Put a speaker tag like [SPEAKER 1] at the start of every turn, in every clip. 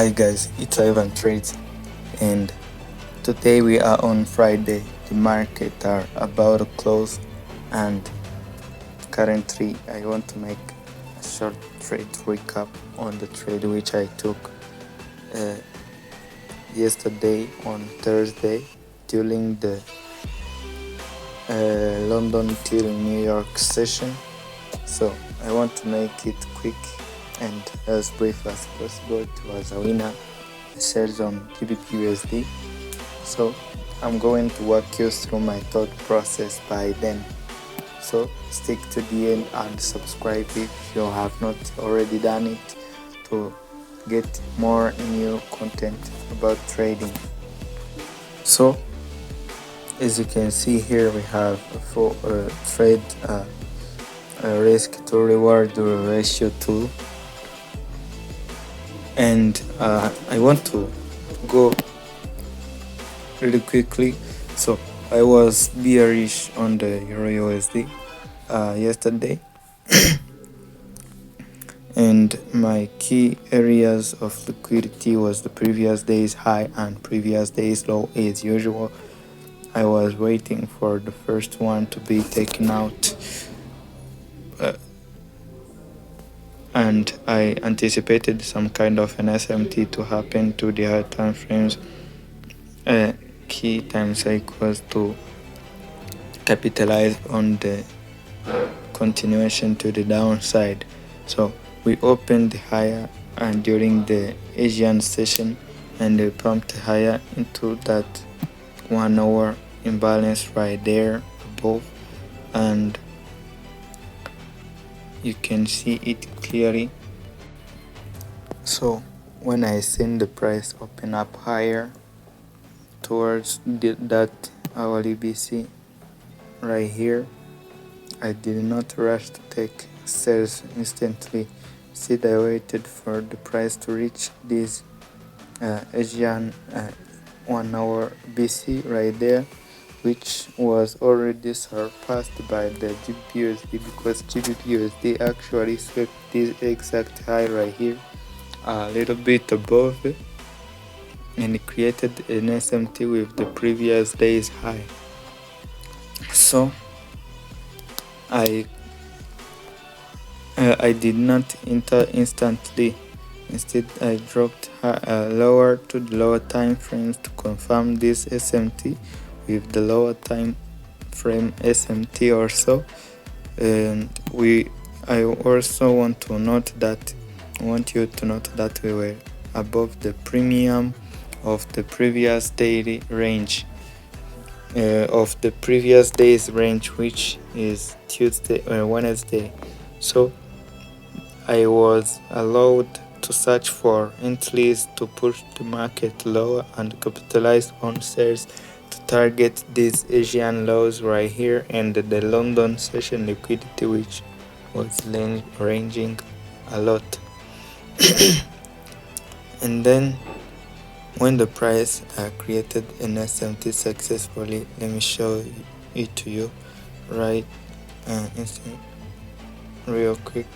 [SPEAKER 1] Hi guys, it's Ivan Trades, and today we are on Friday. The market are about to close, and currently I want to make a short trade recap on the trade which I took yesterday on Thursday during the London till New York session. So I want to make it quick and as brief as possible. It was a winner. Shares on GBP/USD. So I'm going to walk you through my thought process by then. So stick to the end and subscribe if you have not already done it to get more new content about trading. So as you can see here, we have for trade risk to reward ratio tool, and I want to go really quickly. So I was bearish on the EURUSD yesterday and my key areas of liquidity was the previous day's high and previous day's low. As usual, I was waiting for the first one to be taken out, and I anticipated some kind of an SMT to happen to the higher time frames, key time cycles, to capitalize on the continuation to the downside. So we opened higher and during the Asian session, and we pumped higher into that 1 hour imbalance right there above, and you can see it clearly. So when I seen the price open up higher towards that hourly BC right here, I did not rush to take sales instantly. Instead, I waited for the price to reach this Asian 1 hour BC right there, which was already surpassed by the GBP/USD, because GBP/USD actually swept this exact high right here a little bit above it, and it created an SMT with the previous day's high. So I did not enter instantly. Instead, I dropped lower to the lower time frames to confirm this SMT with the lower time frame SMT or so. And I also want you to note that we were above the premium of the previous daily range, of the previous day's range, which is Wednesday. So I was allowed to search for entries to push the market lower and capitalize on sales to target these Asian lows right here, and the London session liquidity, which was ranging a lot. And then when the price created an SMT successfully, let me show it to you right real quick.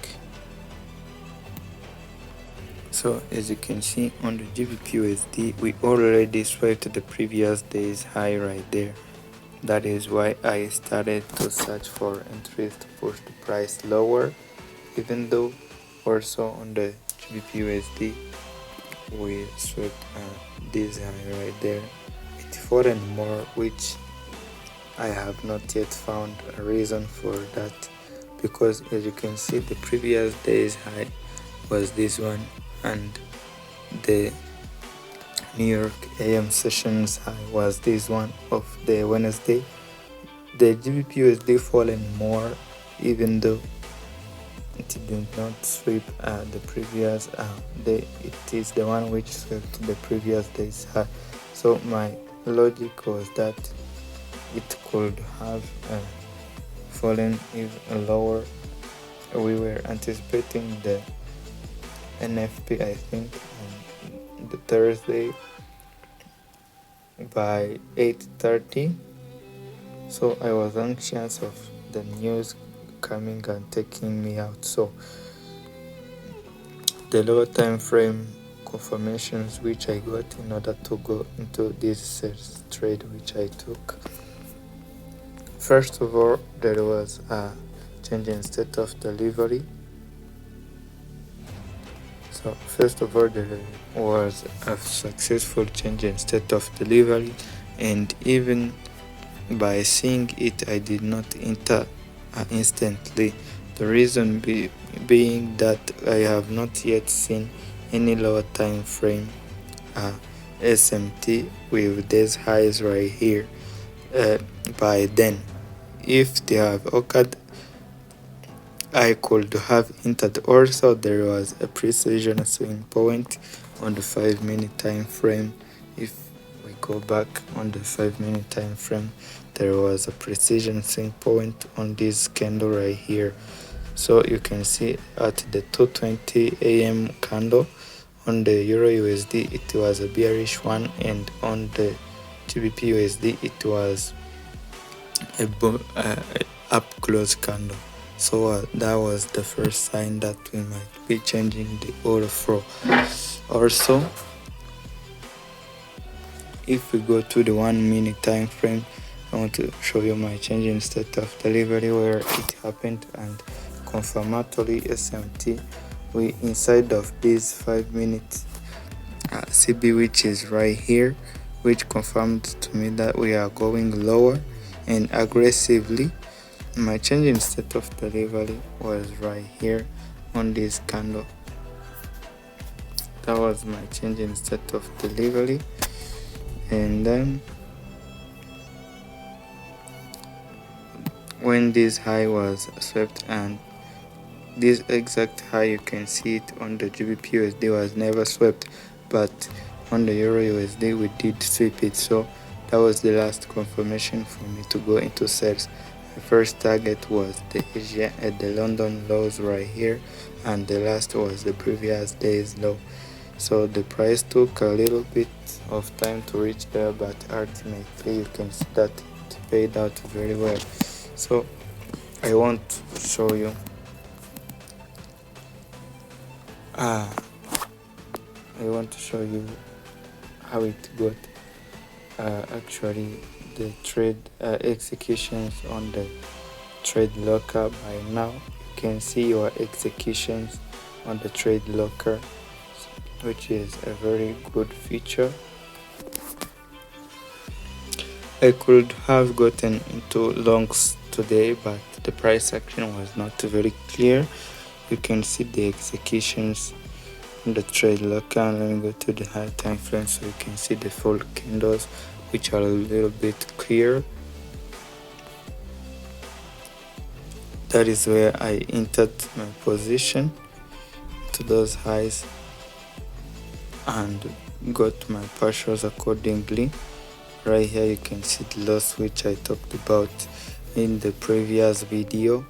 [SPEAKER 1] So as you can see on the GBP/USD, we already swept the previous day's high right there. That is why I started to search for entries to push the price lower, even though also on the GBP/USD we swept this high right there. It fallen more, which I have not yet found a reason for that, because as you can see, the previous day's high was this one, and the New York AM sessions high was this one of the Wednesday. The GBP/USD fallen more, even though it did not sweep the previous day. It is the one which swept the previous day's high. So my logic was that it could have fallen even lower. We were anticipating the NFP, I think, on the Thursday by 8:30. So I was anxious of the news coming and taking me out. So the lower time frame confirmations which I got in order to go into this sales trade which I took. First of all, there was a change in state of delivery. So first of all, there was a successful change in state of delivery, and even by seeing it, I did not enter instantly. The reason being that I have not yet seen any lower time frame SMT with these highs right here. By then, if they have occurred, I could have entered. Also, there was a precision swing point on the 5-minute time frame. If we go back on the 5-minute time frame, there was a precision swing point on this candle right here. So you can see at the 2:20 a.m. candle on the EURUSD it was a bearish one, and on the GBP USD it was a up close candle. So that was the first sign that we might be changing the order flow. Also, if we go to the 1-minute time frame, I want to show you my change in state of delivery where it happened, and confirmatory SMT we inside of this 5-minute CB, which is right here, which confirmed to me that we are going lower and aggressively. My change in state of delivery was right here on this candle. That was my change in state of delivery. And then when this high was swept, and this exact high, you can see it on the GBP USD was never swept, but on the EURUSD we did sweep it. So that was the last confirmation for me to go into sales. The first target was the Asia at the London lows right here, and the last was the previous day's low. So the price took a little bit of time to reach there, but ultimately you can see that it paid out very well. So I want to show you how it got actually the trade executions on the trade locker. By now you can see your executions on the trade locker, which is a very good feature. I could have gotten into longs today, but the price action was not very clear. You can see the executions on the trade locker. Let me go to the high time frame so you can see the full candles, which are a little bit clear. That is where I entered my position to those highs and got my partials accordingly. Right here you can see the loss which I talked about in the previous video.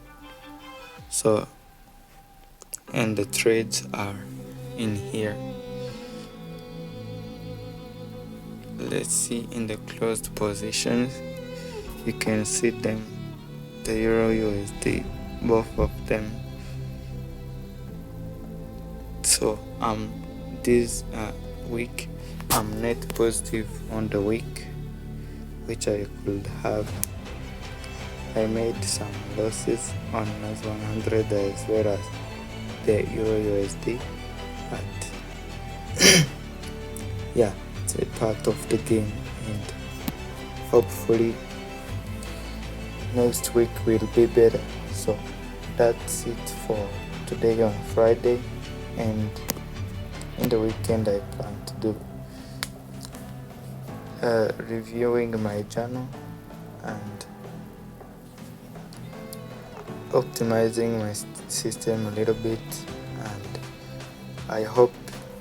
[SPEAKER 1] So, and the trades are in here. Let's see in the closed positions, you can see them, the EURUSD, both of them. So this week I'm net positive on the week, which I could have. I made some losses on NAS 100 as well as the EURUSD, but yeah, it's a part of the game, and hopefully next week will be better. So that's it for today on Friday, and in the weekend I plan to do reviewing my journal and optimizing my system a little bit, and I hope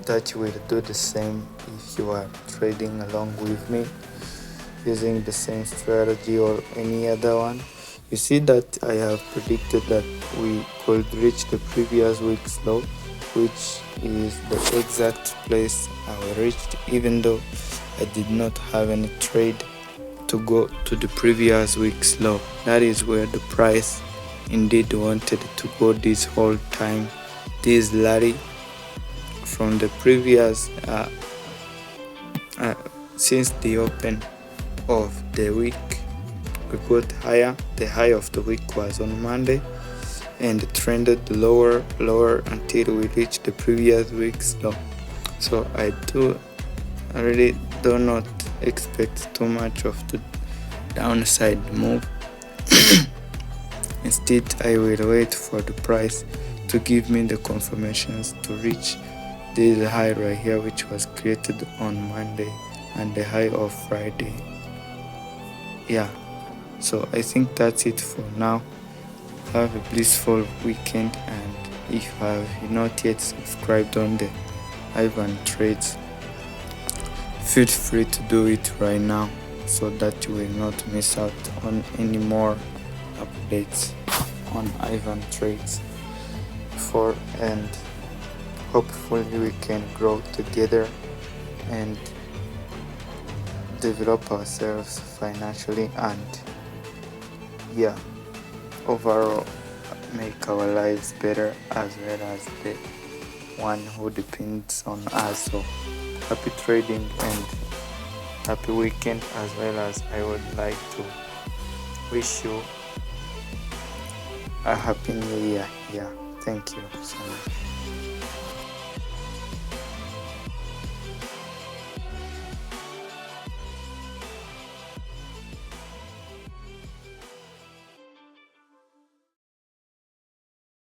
[SPEAKER 1] that you will do the same if you are trading along with me using the same strategy or any other one. You see that I have predicted that we could reach the previous week's low, which is the exact place I reached, even though I did not have any trade to go to the previous week's low. That is where the price indeed wanted to go this whole time. This rally from the previous since the open of the week, we got higher. The high of the week was on Monday and trended lower until we reached the previous week's low. So I really do not expect too much of the downside move. Instead, I will wait for the price to give me the confirmations to reach this high right here, which was created on Monday, and the high of Friday. Yeah, so I think that's it for now. Have a blissful weekend, and if you have not yet subscribed on the Ivan Trades, feel free to do it right now so that you will not miss out on any more updates on Ivan Trades and hopefully we can grow together and develop ourselves financially, and overall make our lives better, as well as the one who depends on us. So happy trading and happy weekend, as well as I would like to wish you a happy new year. Thank you so much.